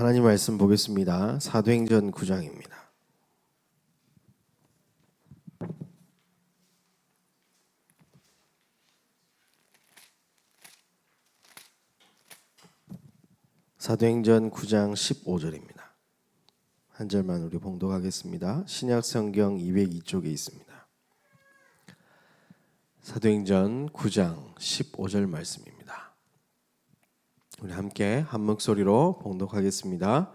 하나님 말씀 보겠습니다. 사도행전 9장입니다. 사도행전 9장 15절입니다. 한 절만 우리 봉독하겠습니다. 신약 성경 202쪽에 있습니다. 사도행전 9장 15절 말씀입니다. 우리 함께 한 목소리로 봉독하겠습니다.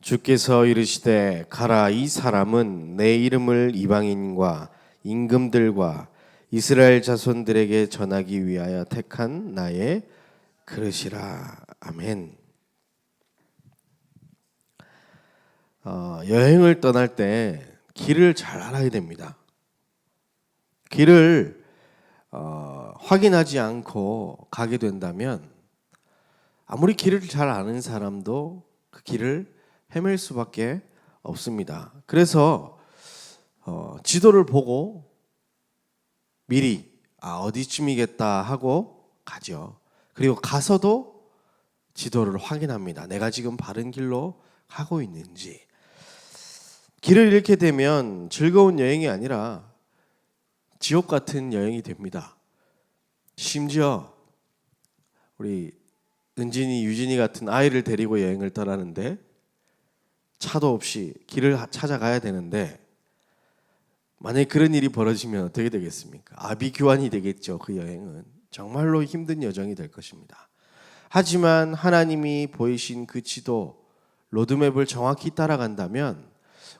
주께서 이르시되 가라, 이 사람은 내 이름을 이방인과 임금들과 이스라엘 자손들에게 전하기 위하여 택한 나의 그릇이라. 아멘. 여행을 떠날 때 길을 잘 알아야 됩니다. 길을 확인하지 않고 가게 된다면 아무리 길을 잘 아는 사람도 그 길을 헤맬 수밖에 없습니다. 그래서 지도를 보고 미리 어디쯤이겠다 하고 가죠. 그리고 가서도 지도를 확인합니다. 내가 지금 바른 길로 가고 있는지. 길을 잃게 되면 즐거운 여행이 아니라 지옥 같은 여행이 됩니다. 심지어 우리 은진이, 유진이 같은 아이를 데리고 여행을 떠나는데 차도 없이 길을 찾아가야 되는데 만약에 그런 일이 벌어지면 어떻게 되겠습니까? 아비규환이 되겠죠. 그 여행은 정말로 힘든 여정이 될 것입니다. 하지만 하나님이 보이신 그 지도, 로드맵을 정확히 따라간다면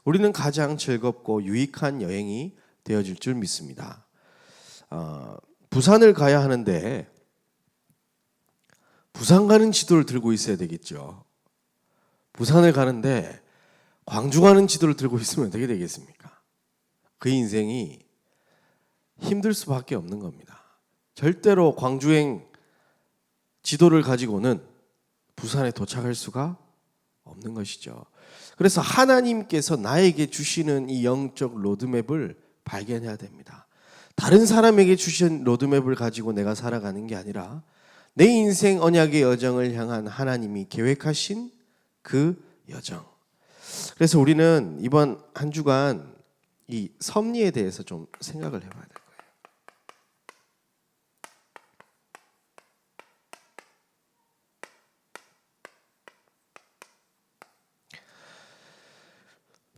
우리는 가장 즐겁고 유익한 여행이 되어질 줄 믿습니다. 부산을 가야 하는데 부산 가는 지도를 들고 있어야 되겠죠. 부산을 가는데 광주 가는 지도를 들고 있으면 어떻게 되겠습니까? 그 인생이 힘들 수밖에 없는 겁니다. 절대로 광주행 지도를 가지고는 부산에 도착할 수가 없는 것이죠. 그래서 하나님께서 나에게 주시는 이 영적 로드맵을 발견해야 됩니다. 다른 사람에게 주신 로드맵을 가지고 내가 살아가는 게 아니라 내 인생 언약의 여정을 향한 하나님이 계획하신 그 여정. 그래서 우리는 이번 한 주간 이 섭리에 대해서 좀 생각을 해봐야 될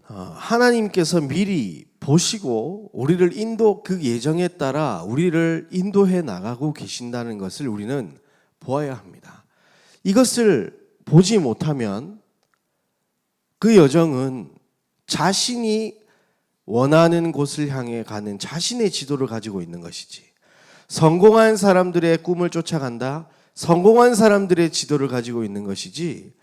거예요. 하나님께서 미리 보시고 우리를 그 예정에 따라 우리를 인도해 나가고 계신다는 것을 우리는 보아야 합니다. 이것을 보지 못하면 그 여정은 자신이 원하는 곳을 향해 가는 자신의 지도를 가지고 있는 것이지, 성공한 사람들의 꿈을 쫓아간다, 성공한 사람들의 지도를 가지고 있는 것이지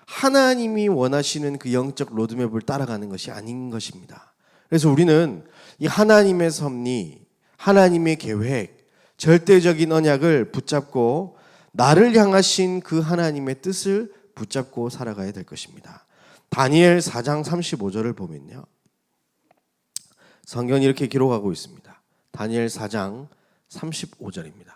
하나님이 원하시는 그 영적 로드맵을 따라가는 것이 아닌 것입니다. 그래서 우리는 이 하나님의 섭리, 하나님의 계획, 절대적인 언약을 붙잡고 나를 향하신 그 하나님의 뜻을 붙잡고 살아가야 될 것입니다. 다니엘 4장 35절을 보면요, 성경이 이렇게 기록하고 있습니다. 다니엘 4장 35절입니다.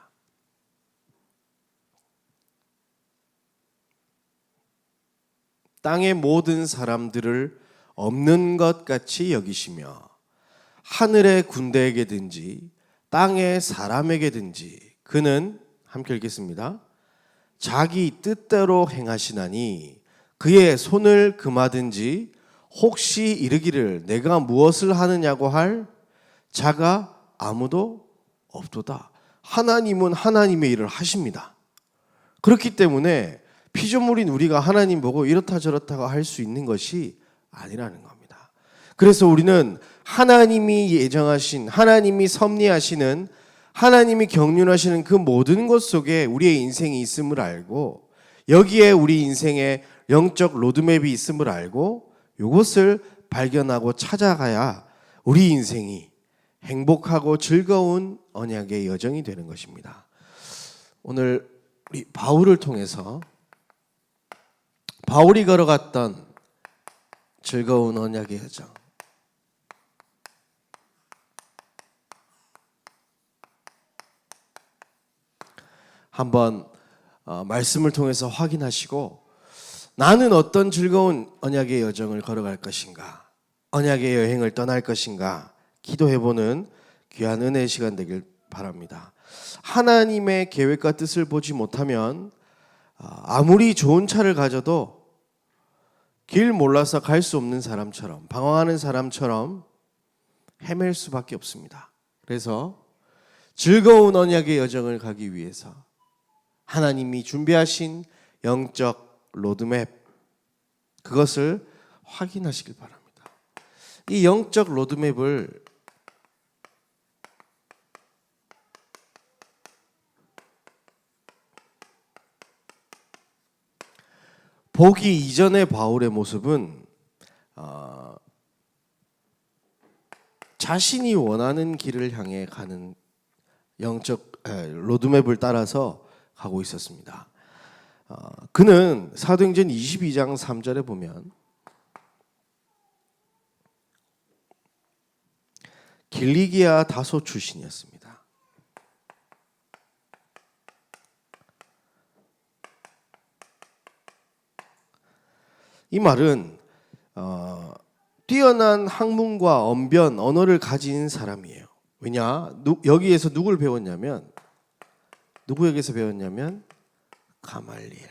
땅의 모든 사람들을 없는 것 같이 여기시며 하늘의 군대에게든지 땅의 사람에게든지 그는, 함께 읽겠습니다, 자기 뜻대로 행하시나니 그의 손을 금하든지 혹시 이르기를 내가 무엇을 하느냐고 할 자가 아무도 없도다. 하나님은 하나님의 일을 하십니다. 그렇기 때문에 피조물인 우리가 하나님 보고 이렇다 저렇다 할 수 있는 것이 아니라는 겁니다. 그래서 우리는 하나님이 예정하신, 하나님이 섭리하시는, 하나님이 경륜하시는 그 모든 것 속에 우리의 인생이 있음을 알고, 여기에 우리 인생의 영적 로드맵이 있음을 알고 이것을 발견하고 찾아가야 우리 인생이 행복하고 즐거운 언약의 여정이 되는 것입니다. 오늘 우리 바울을 통해서 바울이 걸어갔던 즐거운 언약의 여정, 한번 말씀을 통해서 확인하시고 나는 어떤 즐거운 언약의 여정을 걸어갈 것인가? 언약의 여행을 떠날 것인가? 기도해보는 귀한 은혜의 시간 되길 바랍니다. 하나님의 계획과 뜻을 보지 못하면 아무리 좋은 차를 가져도 길 몰라서 갈 수 없는 사람처럼, 방황하는 사람처럼 헤맬 수밖에 없습니다. 그래서 즐거운 언약의 여정을 가기 위해서 하나님이 준비하신 영적 로드맵, 그것을 확인하시길 바랍니다. 이 영적 로드맵을 보기 이전의 바울의 모습은 자신이 원하는 길을 향해 가는 영적 로드맵을 따라서 가고 있었습니다. 그는 사도행전 22장 3절에 보면 길리기아 다소 출신이었습니다. 이 말은 뛰어난 학문과 언변, 언어를 가진 사람이에요. 왜냐? 여기에서 누굴 배웠냐면, 누구에게서 배웠냐면 가말리엘.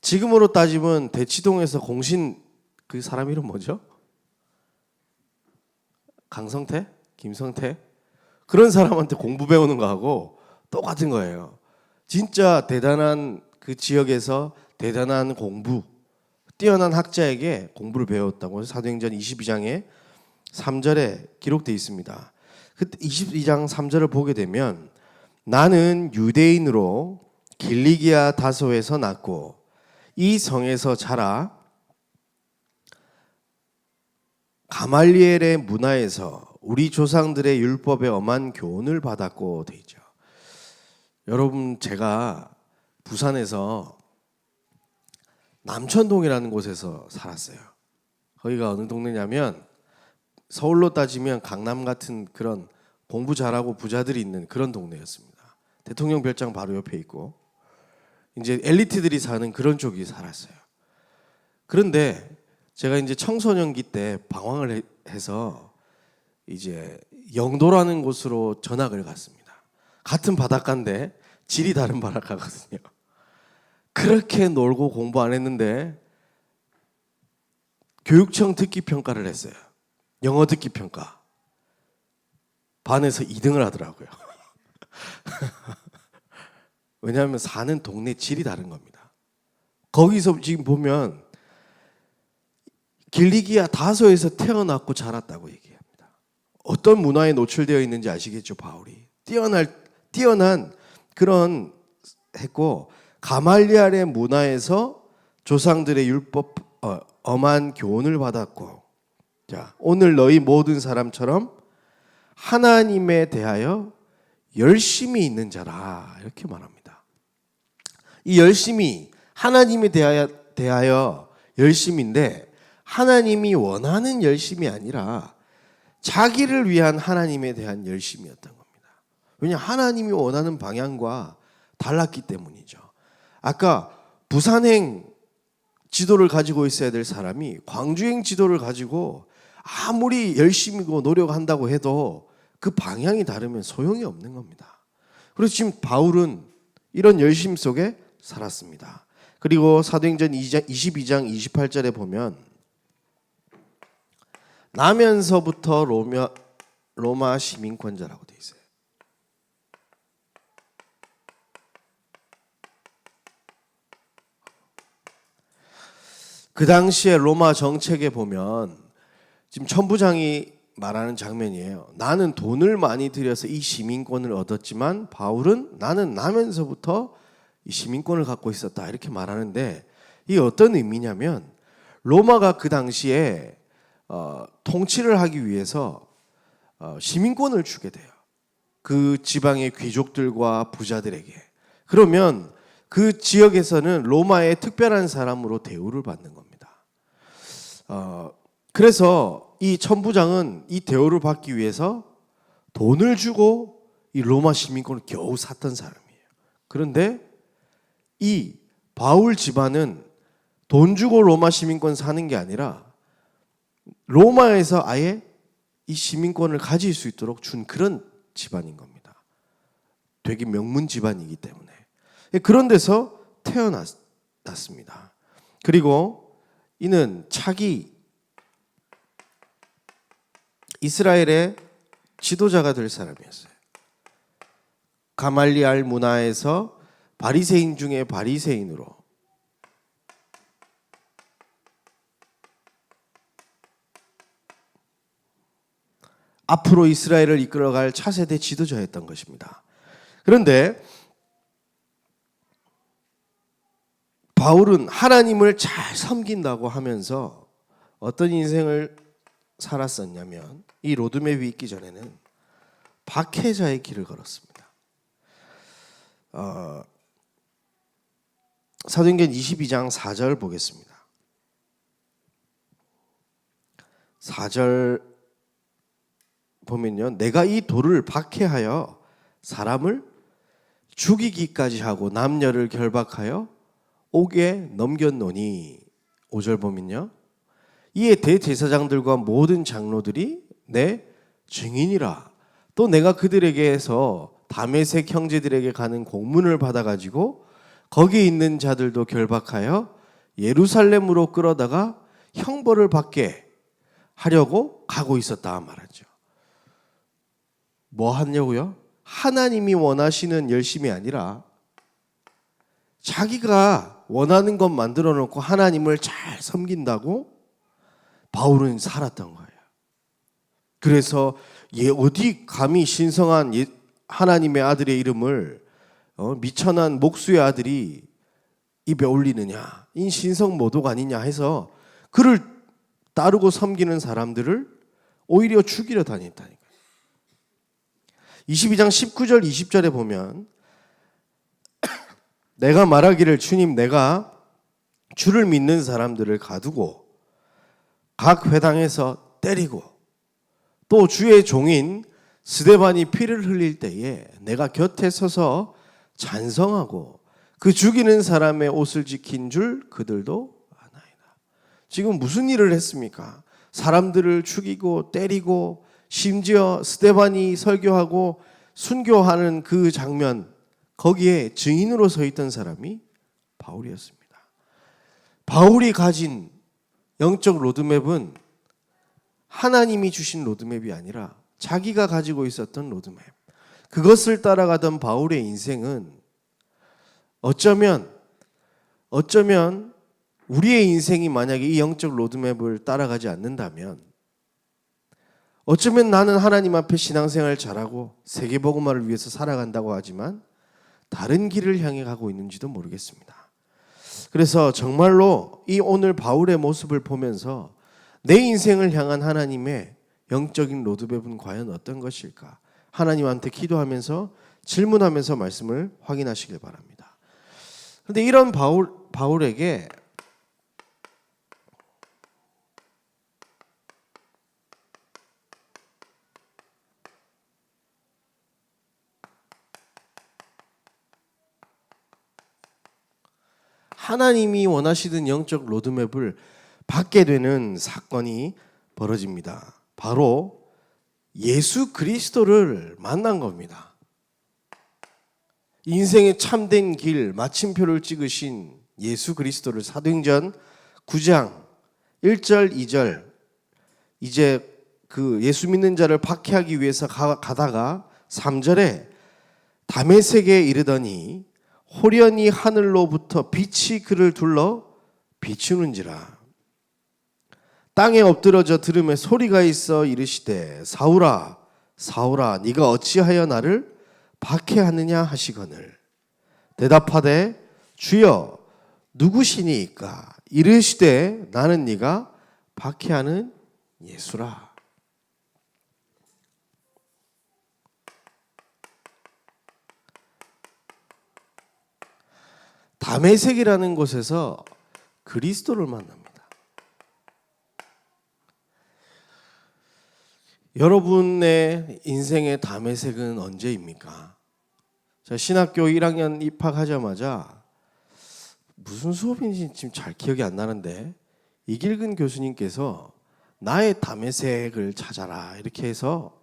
지금으로 따지면 대치동에서 공신 그 사람 이름 뭐죠? 강성태? 김성태? 그런 사람한테 공부 배우는 거하고 똑같은 거예요. 진짜 대단한 그 지역에서 대단한 공부, 뛰어난 학자에게 공부를 배웠다고 사도행전 22장에 3절에 기록되어 있습니다. 그때 22장 3절을 보게 되면 나는 유대인으로 길리기아 다소에서 났고 이 성에서 자라 가말리엘의 문화에서 우리 조상들의 율법에 엄한 교훈을 받았고 돼 있죠. 여러분, 제가 부산에서 남천동이라는 곳에서 살았어요. 거기가 어느 동네냐면 서울로 따지면 강남 같은 그런 공부 잘하고 부자들이 있는 그런 동네였습니다. 대통령 별장 바로 옆에 있고 이제 엘리트들이 사는 그런 쪽이 살았어요. 그런데 제가 이제 청소년기 때 방황을 해서 이제 영도라는 곳으로 전학을 갔습니다. 같은 바닷가인데 질이 다른 바닷가거든요. 그렇게 놀고 공부 안 했는데 교육청 듣기 평가를 했어요. 영어 듣기 평가. 반에서 2등을 하더라고요. 왜냐하면 사는 동네 질이 다른 겁니다. 거기서 지금 보면 길리기아 다소에서 태어났고 자랐다고 얘기합니다. 어떤 문화에 노출되어 있는지 아시겠죠, 바울이. 뛰어난 그런 했고 가말리엘의 문화에서 조상들의 율법 엄한 교훈을 받았고, 자, 오늘 너희 모든 사람처럼 하나님에 대하여 열심히 있는 자라 이렇게 말합니다. 이 열심히 하나님에 대하여 열심인데 하나님이 원하는 열심이 아니라 자기를 위한 하나님에 대한 열심이었던 겁니다. 왜냐, 하나님이 원하는 방향과 달랐기 때문이죠. 아까 부산행 지도를 가지고 있어야 될 사람이 광주행 지도를 가지고 아무리 열심히고 노력한다고 해도 그 방향이 다르면 소용이 없는 겁니다. 그래서 지금 바울은 이런 열심 속에 살았습니다. 그리고 사도행전 22장 28절에 보면 나면서부터 로마 시민권자라고 되어 있어요. 그 당시에 로마 정책에 보면 지금 천부장이 말하는 장면이에요. 나는 돈을 많이 들여서 이 시민권을 얻었지만 바울은 나는 나면서부터 이 시민권을 갖고 있었다 이렇게 말하는데 이게 어떤 의미냐면 로마가 그 당시에 통치를 하기 위해서 시민권을 주게 돼요. 그 지방의 귀족들과 부자들에게. 그러면 그 지역에서는 로마의 특별한 사람으로 대우를 받는 겁니다. 그래서 이 천부장은 이 대우를 받기 위해서 돈을 주고 이 로마 시민권을 겨우 샀던 사람이에요. 그런데 이 바울 집안은 돈 주고 로마 시민권 사는 게 아니라 로마에서 아예 이 시민권을 가질 수 있도록 준 그런 집안인 겁니다. 되게 명문 집안이기 때문에. 그런 데서 태어났습니다. 그리고 이는 차기 이스라엘의 지도자가 될 사람이었어요. 가말리알 문화에서 바리새인 중에 바리새인으로 앞으로 이스라엘을 이끌어갈 차세대 지도자였던 것입니다. 그런데 바울은 하나님을 잘 섬긴다고 하면서 어떤 인생을 살았었냐면 이 로드맵이 있기 전에는 박해자의 길을 걸었습니다. 사도행전 22장 4절 보겠습니다. 4절 보면요, 내가 이 돌을 박해하여 사람을 죽이기까지 하고 남녀를 결박하여 옥에 넘겼노니. 5절 보면요, 이에 대제사장들과 모든 장로들이 내 증인이라. 또 내가 그들에게서 다메섹 형제들에게 가는 공문을 받아가지고 거기에 있는 자들도 결박하여 예루살렘으로 끌어다가 형벌을 받게 하려고 가고 있었다 말하죠. 뭐 하냐고요? 하나님이 원하시는 열심이 아니라 자기가 원하는 것 만들어 놓고 하나님을 잘 섬긴다고 바울은 살았던 거예요. 그래서 어디 감히 신성한 하나님의 아들의 이름을 미천한 목수의 아들이 입에 올리느냐, 이 신성 모독 아니냐 해서 그를 따르고 섬기는 사람들을 오히려 죽이려 다녔다니까요. 22장 19절 20절에 보면 내가 말하기를 주님, 내가 주를 믿는 사람들을 가두고 각 회당에서 때리고 또 주의 종인 스데반이 피를 흘릴 때에 내가 곁에 서서 찬성하고 그 죽이는 사람의 옷을 지킨 줄 그들도 아나이다. 지금 무슨 일을 했습니까? 사람들을 죽이고 때리고 심지어 스데반이 설교하고 순교하는 그 장면, 거기에 증인으로 서 있던 사람이 바울이었습니다. 바울이 가진 영적 로드맵은 하나님이 주신 로드맵이 아니라 자기가 가지고 있었던 로드맵. 그것을 따라가던 바울의 인생은 어쩌면 우리의 인생이 만약에 이 영적 로드맵을 따라가지 않는다면 어쩌면 나는 하나님 앞에 신앙생활 잘하고 세계복음화를 위해서 살아간다고 하지만 다른 길을 향해 가고 있는지도 모르겠습니다. 그래서 정말로 이 오늘 바울의 모습을 보면서 내 인생을 향한 하나님의 영적인 로드맵은 과연 어떤 것일까? 하나님한테 기도하면서 질문하면서 말씀을 확인하시길 바랍니다. 그런데 이런 바울에게 하나님이 원하시던 영적 로드맵을 받게 되는 사건이 벌어집니다. 바로 예수 그리스도를 만난 겁니다. 인생의 참된 길, 마침표를 찍으신 예수 그리스도를 사도행전 9장 1절, 2절 이제 그 예수 믿는 자를 박해하기 위해서 가다가 3절에 다메섹에 이르더니 호련히 하늘로부터 빛이 그를 둘러 비추는지라. 땅에 엎드러져 들음에 소리가 있어 이르시되 사울아 사울아 네가 어찌하여 나를 박해하느냐 하시거늘 대답하되 주여 누구시니이까? 이르시되 나는 네가 박해하는 예수라. 다메섹이라는 곳에서 그리스도를 만납니다. 여러분의 인생의 다메섹은 언제입니까? 자, 신학교 1학년 입학하자마자 무슨 수업인지 지금 잘 기억이 안 나는데 이길근 교수님께서 나의 담의색을 찾아라 이렇게 해서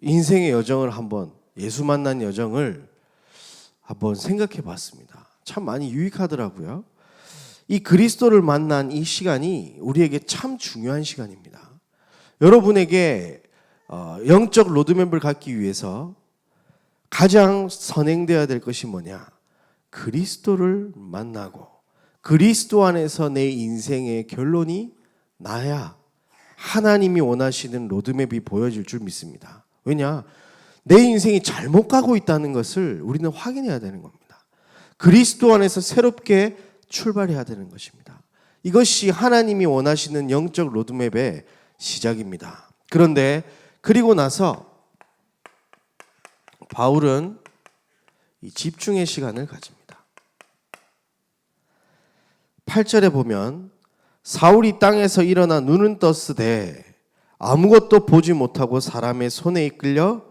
인생의 여정을 한번 예수 만난 여정을 한번 생각해 봤습니다. 참 많이 유익하더라고요. 이 그리스도를 만난 이 시간이 우리에게 참 중요한 시간입니다. 여러분에게 영적 로드맵을 갖기 위해서 가장 선행되어야 될 것이 뭐냐? 그리스도를 만나고 그리스도 안에서 내 인생의 결론이 나야 하나님이 원하시는 로드맵이 보여질 줄 믿습니다. 왜냐? 내 인생이 잘못 가고 있다는 것을 우리는 확인해야 되는 겁니다. 그리스도 안에서 새롭게 출발해야 되는 것입니다. 이것이 하나님이 원하시는 영적 로드맵의 시작입니다. 그런데 그리고 나서 바울은 이 집중의 시간을 가집니다. 8절에 보면 사울이 땅에서 일어나 눈은 떴으되 아무것도 보지 못하고 사람의 손에 이끌려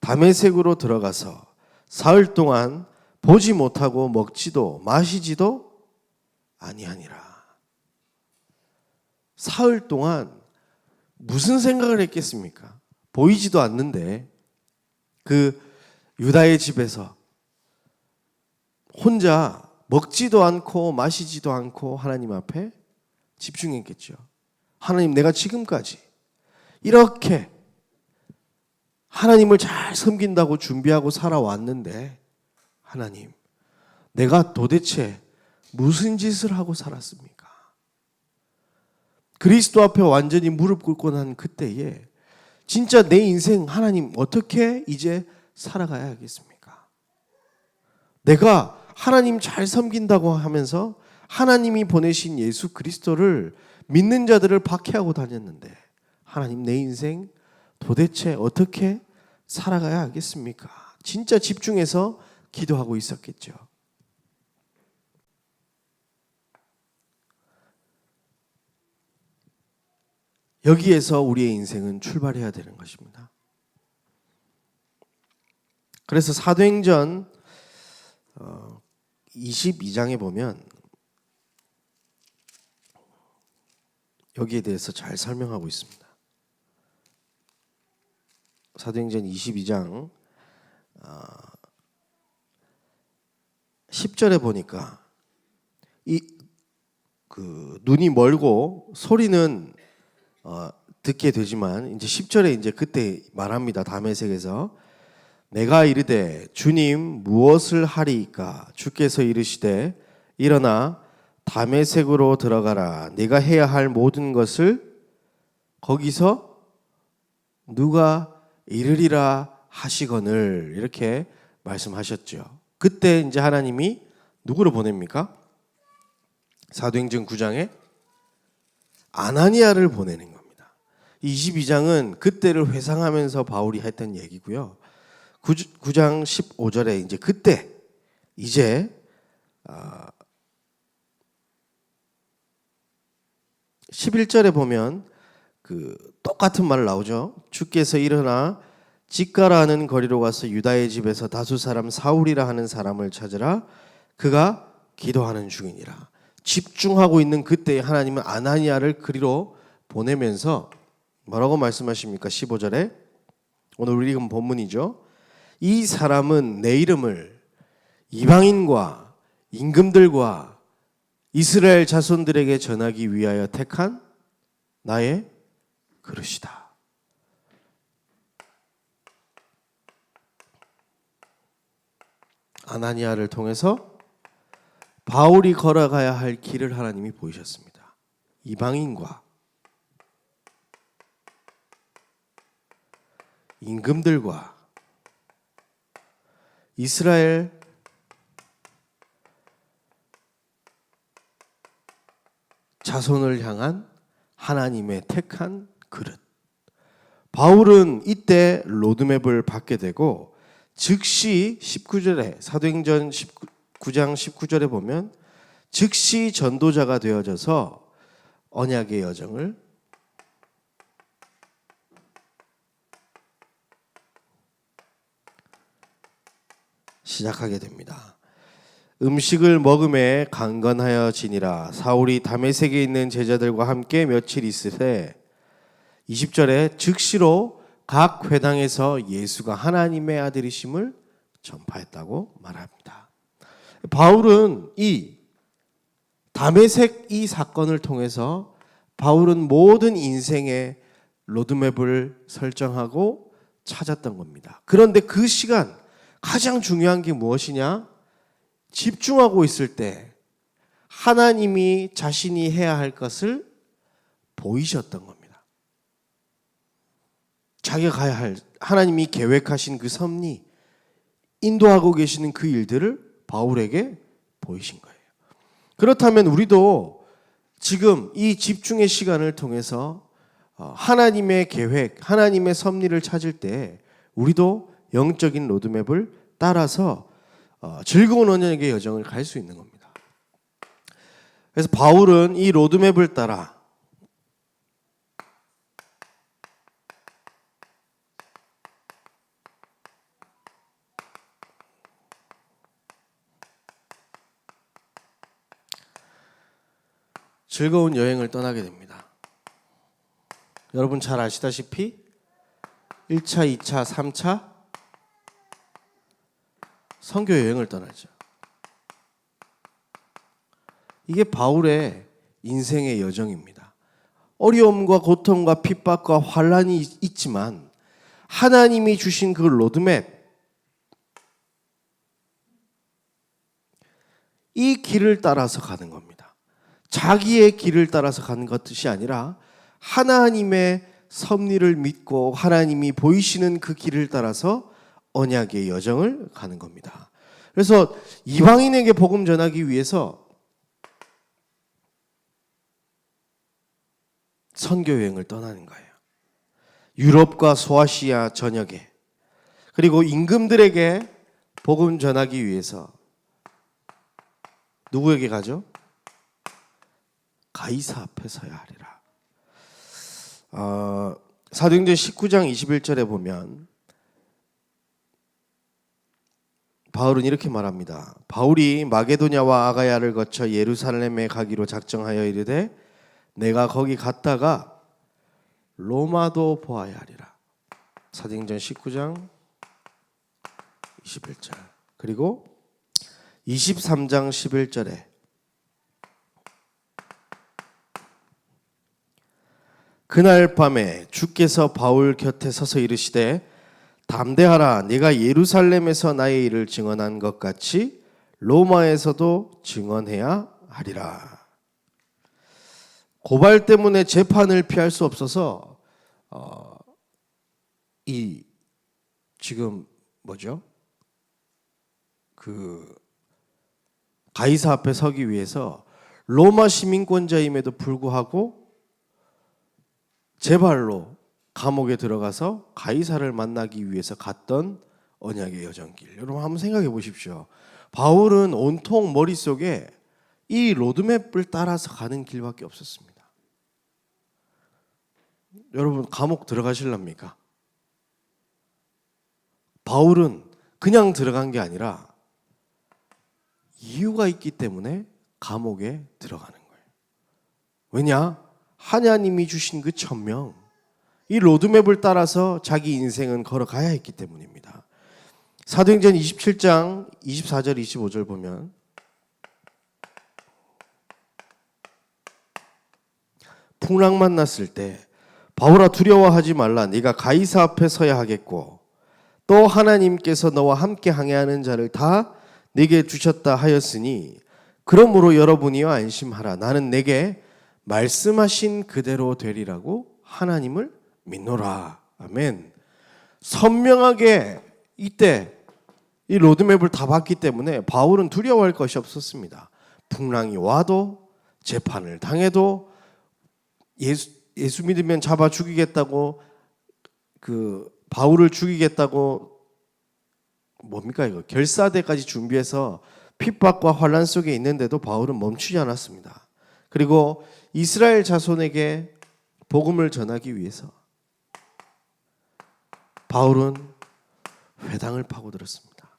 다메섹으로 들어가서 사흘 동안 보지 못하고 먹지도 마시지도 아니하니라. 사흘 동안 무슨 생각을 했겠습니까? 보이지도 않는데 그 유다의 집에서 혼자 먹지도 않고 마시지도 않고 하나님 앞에 집중했겠죠. 하나님, 내가 지금까지 이렇게 하나님을 잘 섬긴다고 준비하고 살아왔는데 하나님, 내가 도대체 무슨 짓을 하고 살았습니까? 그리스도 앞에 완전히 무릎 꿇고 난 그때에 진짜 내 인생 하나님 어떻게 이제 살아가야 하겠습니까? 내가 하나님 잘 섬긴다고 하면서 하나님이 보내신 예수 그리스도를 믿는 자들을 박해하고 다녔는데 하나님, 내 인생 도대체 어떻게 살아가야 하겠습니까? 진짜 집중해서 기도하고 있었겠죠. 여기에서 우리의 인생은 출발해야 되는 것입니다. 그래서 사도행전 22장에 보면 여기에 대해서 잘 설명하고 있습니다. 사도행전 22장 10절에 보니까 눈이 멀고 소리는 듣게 되지만 이제 10절에 이제 그때 말합니다. 다메섹에서 내가 이르되 주님 무엇을 하리이까? 주께서 이르시되 일어나 다메섹으로 들어가라. 네가 해야 할 모든 것을 거기서 누가 이르리라 하시거늘 이렇게 말씀하셨죠. 그때 이제 하나님이 누구를 보냅니까? 사도행전 9장에 아나니아를 보내는 겁니다. 22장은 그때를 회상하면서 바울이 했던 얘기고요. 9장 15절에 이제 그때 이제 11절에 보면 그 똑같은 말 나오죠. 주께서 일어나 직가라는 거리로 가서 유다의 집에서 다수 사람 사울이라 하는 사람을 찾으라. 그가 기도하는 중이니라. 집중하고 있는 그때에 하나님은 아나니아를 그리로 보내면서 뭐라고 말씀하십니까? 15절에 오늘 우리 읽은 본문이죠. 이 사람은 내 이름을 이방인과 임금들과 이스라엘 자손들에게 전하기 위하여 택한 나의 그릇이다. 아나니아를 통해서 바울이 걸어가야 할 길을 하나님이 보이셨습니다. 이방인과 임금들과 이스라엘 자손을 향한 하나님의 택한 그릇. 바울은 이때 로드맵을 받게 되고 즉시 19절에 사도행전 9장 19절에 보면 즉시 전도자가 되어져서 언약의 여정을 시작하게 됩니다. 음식을 먹음에 강건하여 지니라. 사울이 다메섹에 있는 제자들과 함께 며칠 있으되 20절에 즉시로 각 회당에서 예수가 하나님의 아들이심을 전파했다고 말합니다. 바울은 이 다메섹 이 사건을 통해서 바울은 모든 인생의 로드맵을 설정하고 찾았던 겁니다. 그런데 그 시간 가장 중요한 게 무엇이냐? 집중하고 있을 때 하나님이 자신이 해야 할 것을 보이셨던 겁니다. 자기가 가야 할 하나님이 계획하신 그 섭리, 인도하고 계시는 그 일들을 바울에게 보이신 거예요. 그렇다면 우리도 지금 이 집중의 시간을 통해서 하나님의 계획, 하나님의 섭리를 찾을 때 우리도 영적인 로드맵을 따라서 즐거운 언약의 여정을 갈 수 있는 겁니다. 그래서 바울은 이 로드맵을 따라 즐거운 여행을 떠나게 됩니다. 여러분 잘 아시다시피 1차, 2차, 3차 선교 여행을 떠나죠. 이게 바울의 인생의 여정입니다. 어려움과 고통과 핍박과 환난이 있지만 하나님이 주신 그 로드맵, 이 길을 따라서 가는 겁니다. 자기의 길을 따라서 가는 것이 아니라 하나님의 섭리를 믿고 하나님이 보이시는 그 길을 따라서 언약의 여정을 가는 겁니다. 그래서 이방인에게 복음 전하기 위해서 선교 여행을 떠나는 거예요. 유럽과 소아시아 전역에, 그리고 임금들에게 복음 전하기 위해서 누구에게 가죠? 가이사 앞에 서야 하리라. 사도행전 19장 21절에 보면 바울은 이렇게 말합니다. 바울이 마게도냐와 아가야를 거쳐 예루살렘에 가기로 작정하여 이르되 내가 거기 갔다가 로마도 보아야 하리라. 사도행전 19장 21절. 그리고 23장 11절에 그날 밤에 주께서 바울 곁에 서서 이르시되 담대하라. 네가 예루살렘에서 나의 일을 증언한 것 같이 로마에서도 증언해야 하리라. 고발 때문에 재판을 피할 수 없어서 이 지금 뭐죠? 그 가이사 앞에 서기 위해서 로마 시민권자임에도 불구하고 제발로 감옥에 들어가서 가이사를 만나기 위해서 갔던 언약의 여정길. 여러분 한번 생각해 보십시오. 바울은 온통 머릿속에 이 로드맵을 따라서 가는 길밖에 없었습니다. 여러분 감옥 들어가실랍니까? 바울은 그냥 들어간 게 아니라 이유가 있기 때문에 감옥에 들어가는 거예요. 왜냐? 하나님이 주신 그 천명, 이 로드맵을 따라서 자기 인생은 걸어가야 했기 때문입니다. 사도행전 27장 24절 25절 보면 풍랑만 났을 때 바울아 두려워하지 말라. 네가 가이사 앞에 서야 하겠고 또 하나님께서 너와 함께 항해하는 자를 다 네게 주셨다 하였으니 그러므로 여러분이여 안심하라. 나는 내게 말씀하신 그대로 되리라고 하나님을 믿노라. 아멘. 선명하게 이때 이 로드맵을 다 봤기 때문에 바울은 두려워할 것이 없었습니다. 풍랑이 와도 재판을 당해도 예수 믿으면 잡아 죽이겠다고 그 바울을 죽이겠다고 뭡니까 이거 결사대까지 준비해서 핍박과 환난 속에 있는데도 바울은 멈추지 않았습니다. 그리고 이스라엘 자손에게 복음을 전하기 위해서 바울은 회당을 파고들었습니다.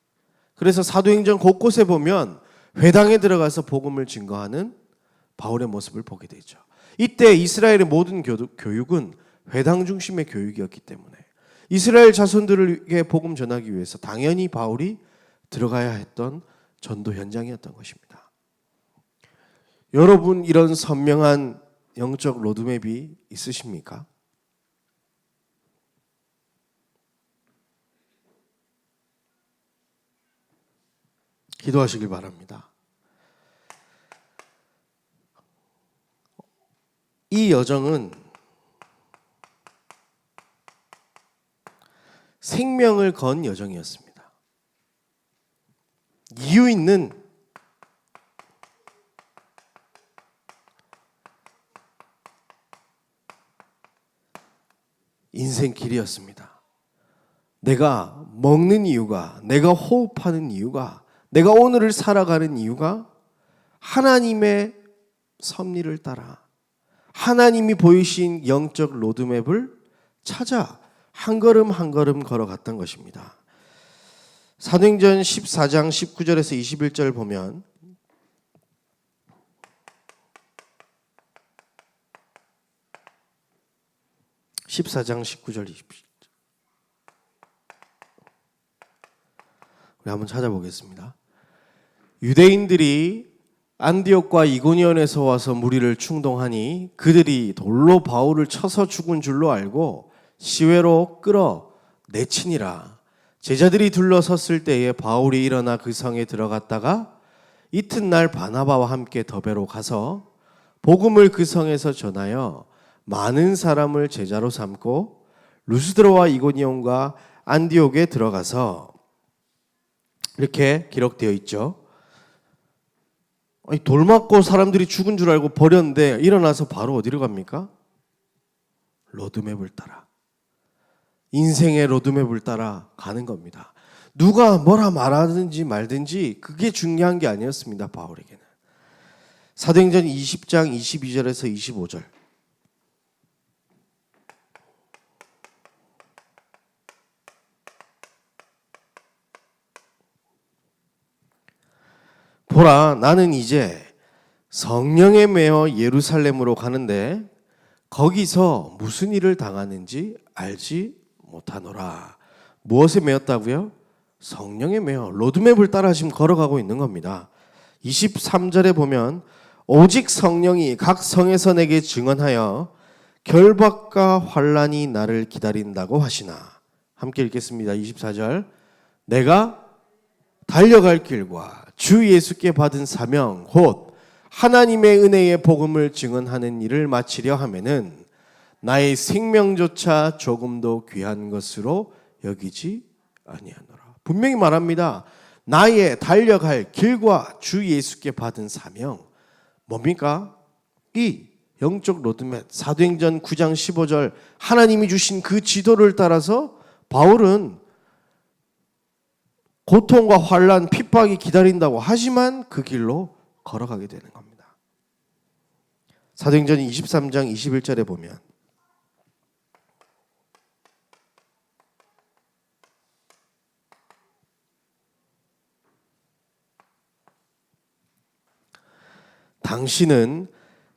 그래서 사도행전 곳곳에 보면 회당에 들어가서 복음을 증거하는 바울의 모습을 보게 되죠. 이때 이스라엘의 모든 교육은 회당 중심의 교육이었기 때문에 이스라엘 자손들에게 복음 전하기 위해서 당연히 바울이 들어가야 했던 전도 현장이었던 것입니다. 여러분, 이런 선명한 영적 로드맵이 있으십니까? 기도하시길 바랍니다. 이 여정은 생명을 건 여정이었습니다. 이유 있는 인생길이었습니다. 내가 먹는 이유가, 내가 호흡하는 이유가, 내가 오늘을 살아가는 이유가 하나님의 섭리를 따라 하나님이 보이신 영적 로드맵을 찾아 한 걸음 한 걸음 걸어갔던 것입니다. 사도행전 14장 19절에서 21절 보면 우리 한번 찾아보겠습니다. 유대인들이 안디옥과 이고니온에서 와서 무리를 충동하니 그들이 돌로 바울을 쳐서 죽은 줄로 알고 시외로 끌어 내치니라. 제자들이 둘러섰을 때에 바울이 일어나 그 성에 들어갔다가 이튿날 바나바와 함께 더베로 가서 복음을 그 성에서 전하여 많은 사람을 제자로 삼고 루스드라와 이고니온과 안디옥에 들어가서, 이렇게 기록되어 있죠. 돌 맞고 사람들이 죽은 줄 알고 버렸는데 일어나서 바로 어디로 갑니까? 로드맵을 따라, 인생의 로드맵을 따라 가는 겁니다. 누가 뭐라 말하든지 말든지 그게 중요한 게 아니었습니다. 바울에게는. 사도행전 20장 22절에서 25절. 보라, 나는 이제 성령에 매어 예루살렘으로 가는데 거기서 무슨 일을 당하는지 알지 못하노라. 무엇에 매었다고요? 성령에 매어 로드맵을 따라 지금 걸어가고 있는 겁니다. 23절에 보면 오직 성령이 각 성에서 내게 증언하여 결박과 환난이 나를 기다린다고 하시나. 함께 읽겠습니다. 24절. 내가 달려갈 길과 주 예수께 받은 사명 곧 하나님의 은혜의 복음을 증언하는 일을 마치려 하면은 나의 생명조차 조금도 귀한 것으로 여기지 아니하노라. 분명히 말합니다. 나의 달려갈 길과 주 예수께 받은 사명, 뭡니까? 이 영적 로드맵, 사도행전 9장 15절 하나님이 주신 그 지도를 따라서 바울은 고통과 환난, 핍박이 기다린다고 하지만 그 길로 걸어가게 되는 겁니다. 사도행전 23장 21절에 보면 당신은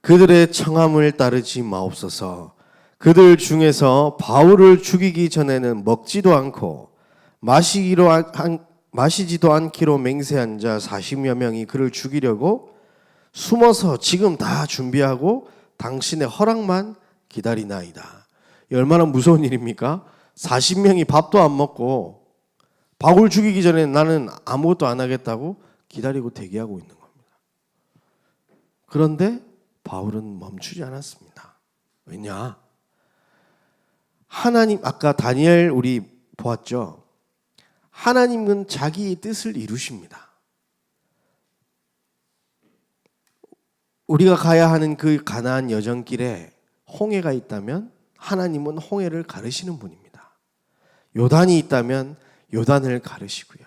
그들의 청함을 따르지 마옵소서. 그들 중에서 바울을 죽이기 전에는 먹지도 않고 마시지도 않기로 맹세한 자 40여 명이 그를 죽이려고 숨어서 지금 다 준비하고 당신의 허락만 기다리나이다. 얼마나 무서운 일입니까? 40명이 밥도 안 먹고 바울 죽이기 전에 나는 아무것도 안 하겠다고 기다리고 대기하고 있는 겁니다. 그런데 바울은 멈추지 않았습니다. 왜냐? 하나님, 아까 다니엘 우리 보았죠? 하나님은 자기의 뜻을 이루십니다. 우리가 가야 하는 그 가나안 여정길에 홍해가 있다면 하나님은 홍해를 가르시는 분입니다. 요단이 있다면 요단을 가르시고요.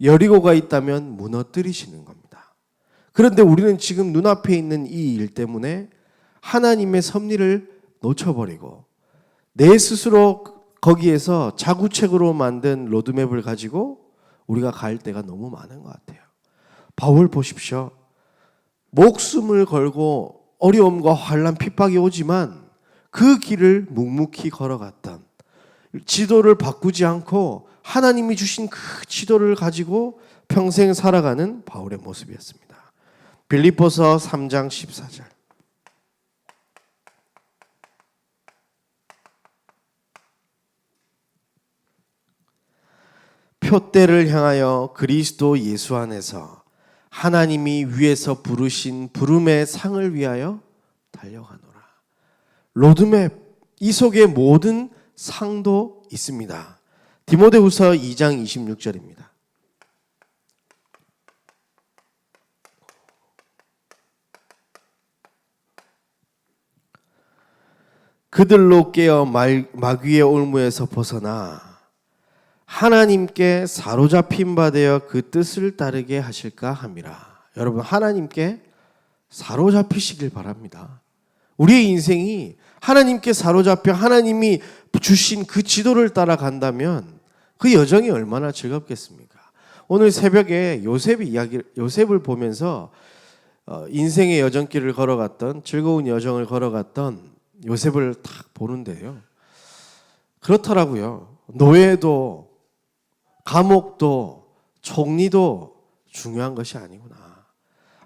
여리고가 있다면 무너뜨리시는 겁니다. 그런데 우리는 지금 눈앞에 있는 이 일 때문에 하나님의 섭리를 놓쳐버리고 내 스스로 거기에서 자구책으로 만든 로드맵을 가지고 우리가 갈 때가 너무 많은 것 같아요. 바울 보십시오. 목숨을 걸고 어려움과 환난 핍박이 오지만 그 길을 묵묵히 걸어갔던, 지도를 바꾸지 않고 하나님이 주신 그 지도를 가지고 평생 살아가는 바울의 모습이었습니다. 빌립보서 3장 14절. 표대를 향하여 그리스도 예수 안에서 하나님이 위에서 부르신 부름의 상을 위하여 달려가노라. 로드맵, 이 속에 모든 상도 있습니다. 디모데후서 2장 26절입니다. 그들로 깨어 마귀의 올무에서 벗어나 하나님께 사로잡힌 바 되어 그 뜻을 따르게 하실까 함이라. 여러분, 하나님께 사로잡히시길 바랍니다. 우리의 인생이 하나님께 사로잡혀 하나님이 주신 그 지도를 따라간다면 그 여정이 얼마나 즐겁겠습니까? 오늘 새벽에 요셉을 보면서 인생의 여정길을 걸어갔던, 즐거운 여정을 걸어갔던 요셉을 딱 보는데요. 그렇더라고요. 노예도 감옥도 총리도 중요한 것이 아니구나.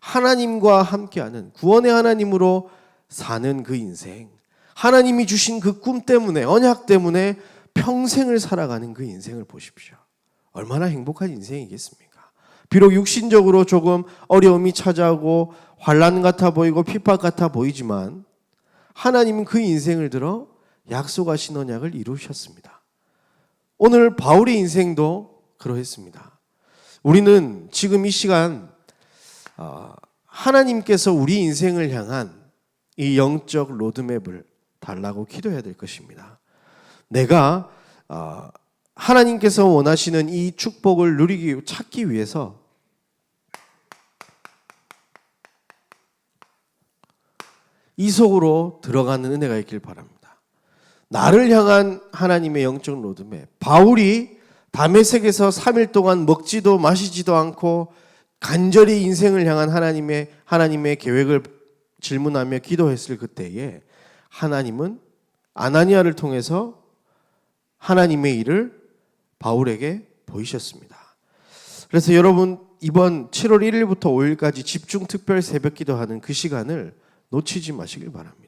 하나님과 함께하는, 구원의 하나님으로 사는 그 인생, 하나님이 주신 그 꿈 때문에, 언약 때문에 평생을 살아가는 그 인생을 보십시오. 얼마나 행복한 인생이겠습니까? 비록 육신적으로 조금 어려움이 찾아오고 환난 같아 보이고 핍박 같아 보이지만 하나님은 그 인생을 들어 약속하신 언약을 이루셨습니다. 오늘 바울의 인생도 그러했습니다. 우리는 지금 이 시간 하나님께서 우리 인생을 향한 이 영적 로드맵을 달라고 기도해야 될 것입니다. 내가 하나님께서 원하시는 이 축복을 찾기 위해서 이 속으로 들어가는 은혜가 있길 바랍니다. 나를 향한 하나님의 영적 로드맵. 바울이 다메섹에서 3일 동안 먹지도 마시지도 않고 간절히 인생을 향한 하나님의 계획을 질문하며 기도했을 그때에 하나님은 아나니아를 통해서 하나님의 일을 바울에게 보이셨습니다. 그래서 여러분, 이번 7월 1일부터 5일까지 집중 특별 새벽 기도하는 그 시간을 놓치지 마시길 바랍니다.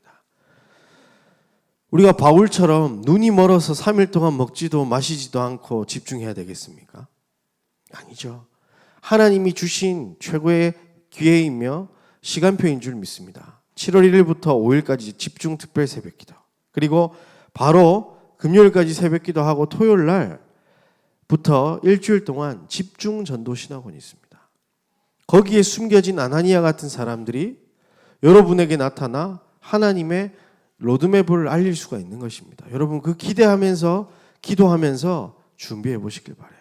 우리가 바울처럼 눈이 멀어서 3일 동안 먹지도 마시지도 않고 집중해야 되겠습니까? 아니죠. 하나님이 주신 최고의 기회이며 시간표인 줄 믿습니다. 7월 1일부터 5일까지 집중 특별 새벽 기도. 그리고 바로 금요일까지 새벽 기도하고 토요일 날부터 일주일 동안 집중 전도 신학원이 있습니다. 거기에 숨겨진 아나니아 같은 사람들이 여러분에게 나타나 하나님의 로드맵을 알릴 수가 있는 것입니다. 여러분, 그 기대하면서 기도하면서 준비해 보시길 바라요.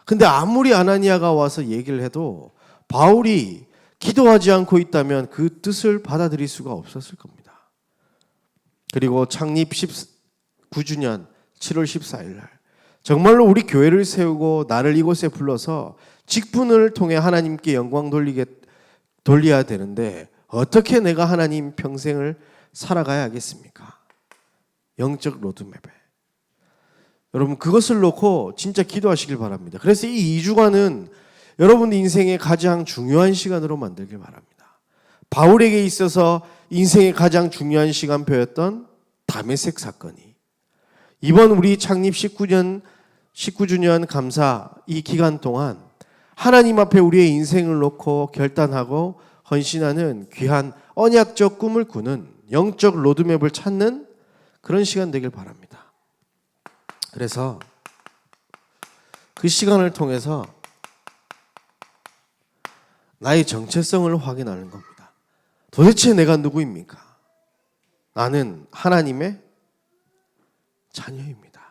근데 아무리 아나니아가 와서 얘기를 해도 바울이 기도하지 않고 있다면 그 뜻을 받아들일 수가 없었을 겁니다. 그리고 창립 19주년 7월 14일 날 정말로 우리 교회를 세우고 나를 이곳에 불러서 직분을 통해 하나님께 영광 돌려야 되는데 어떻게 내가 하나님 평생을 살아가야 하겠습니까? 영적 로드맵에. 여러분, 그것을 놓고 진짜 기도하시길 바랍니다. 그래서 이 2주간은 여러분 인생의 가장 중요한 시간으로 만들길 바랍니다. 바울에게 있어서 인생의 가장 중요한 시간표였던 다메섹 사건이 이번 우리 창립 19주년 감사 이 기간 동안 하나님 앞에 우리의 인생을 놓고 결단하고 헌신하는 귀한 언약적 꿈을 꾸는 영적 로드맵을 찾는 그런 시간 되길 바랍니다. 그래서 그 시간을 통해서 나의 정체성을 확인하는 겁니다. 도대체 내가 누구입니까? 나는 하나님의 자녀입니다.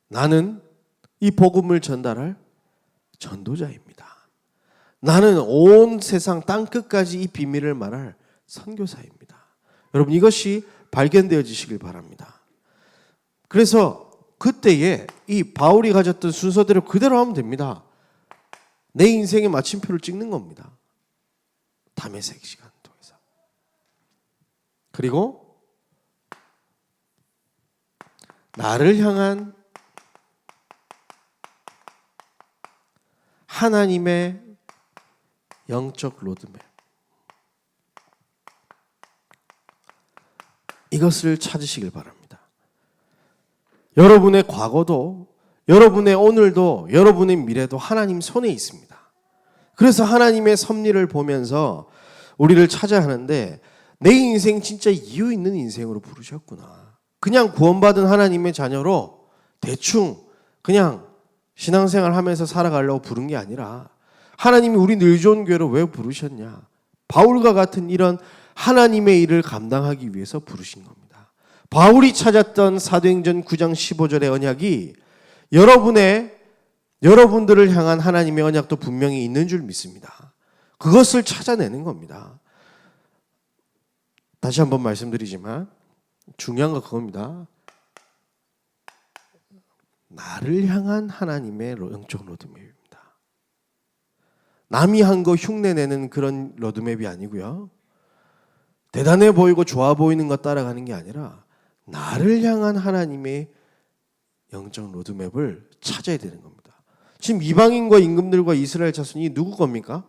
나는 이 복음을 전달할 전도자입니다. 나는 온 세상 땅끝까지 이 비밀을 말할 선교사입니다. 여러분, 이것이 발견되어지시길 바랍니다. 그래서 그때에 이 바울이 가졌던 순서대로 그대로 하면 됩니다. 내 인생의 마침표를 찍는 겁니다. 담에색 시간 통해서. 그리고 나를 향한 하나님의 영적 로드맵, 이것을 찾으시길 바랍니다. 여러분의 과거도, 여러분의 오늘도, 여러분의 미래도 하나님 손에 있습니다. 그래서 하나님의 섭리를 보면서 우리를 찾아야 하는데, 내 인생 진짜 이유 있는 인생으로 부르셨구나. 그냥 구원받은 하나님의 자녀로 대충 그냥 신앙생활 하면서 살아가려고 부른 게 아니라, 하나님이 우리 늘 좋은 교회로 왜 부르셨냐? 바울과 같은 이런 하나님의 일을 감당하기 위해서 부르신 겁니다. 바울이 찾았던 사도행전 9장 15절의 언약이 여러분들을 향한 하나님의 언약도 분명히 있는 줄 믿습니다. 그것을 찾아내는 겁니다. 다시 한번 말씀드리지만 중요한 건 그겁니다. 나를 향한 하나님의 영적 로드맵입니다. 남이 한 거 흉내내는 그런 로드맵이 아니고요. 대단해 보이고 좋아 보이는 것 따라가는 게 아니라 나를 향한 하나님의 영적 로드맵을 찾아야 되는 겁니다. 지금 이방인과 임금들과 이스라엘 자손이 누구 겁니까?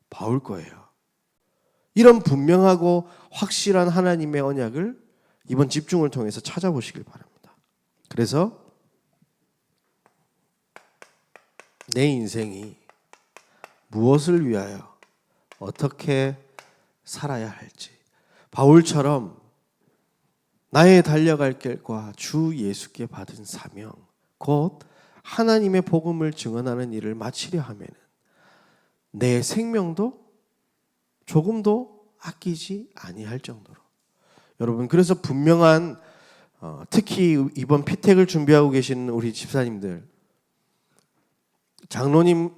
바울 거예요. 이런 분명하고 확실한 하나님의 언약을 이번 집중을 통해서 찾아보시길 바랍니다. 그래서 내 인생이 무엇을 위하여 어떻게 살아야 할지, 바울처럼 나의 달려갈 길과 주 예수께 받은 사명, 곧 하나님의 복음을 증언하는 일을 마치려 하면 내 생명도 조금도 아끼지 아니할 정도로, 여러분, 그래서 분명한 특히 이번 피택을 준비하고 계시는 우리 집사님들, 장로님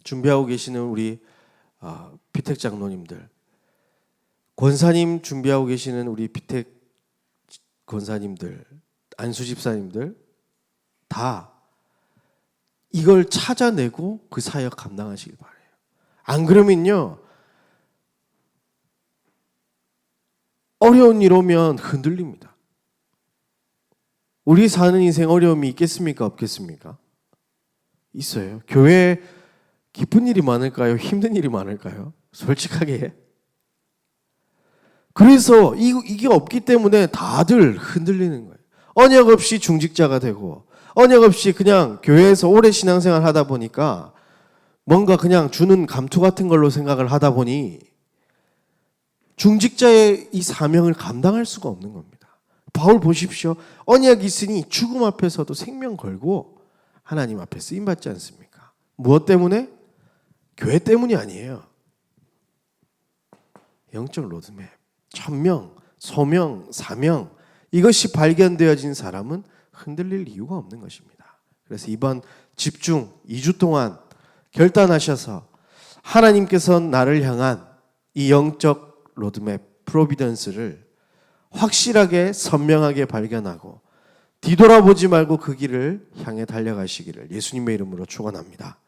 준비하고 계시는 우리 피택 장로님들, 권사님 준비하고 계시는 우리 피택 권사님들, 안수 집사님들, 다 이걸 찾아내고 그 사역 감당하시길 바라요. 안 그러면요, 어려운 일 오면 흔들립니다. 우리 사는 인생 어려움이 있겠습니까? 없겠습니까? 있어요. 교회에 기쁜 일이 많을까요? 힘든 일이 많을까요? 솔직하게. 그래서 이게 없기 때문에 다들 흔들리는 거예요. 언약 없이 중직자가 되고, 언약 없이 그냥 교회에서 오래 신앙생활 하다 보니까 뭔가 그냥 주는 감투 같은 걸로 생각을 하다 보니 중직자의 이 사명을 감당할 수가 없는 겁니다. 바울 보십시오. 언약이 있으니 죽음 앞에서도 생명 걸고 하나님 앞에 쓰임받지 않습니까? 무엇 때문에? 교회 때문이 아니에요. 영적 로드맵, 천명, 소명, 사명, 이것이 발견되어진 사람은 흔들릴 이유가 없는 것입니다. 그래서 이번 집중 2주 동안 결단하셔서 하나님께서 나를 향한 이 영적 로드맵, 프로비던스를 확실하게 선명하게 발견하고 뒤돌아보지 말고 그 길을 향해 달려가시기를 예수님의 이름으로 축원합니다.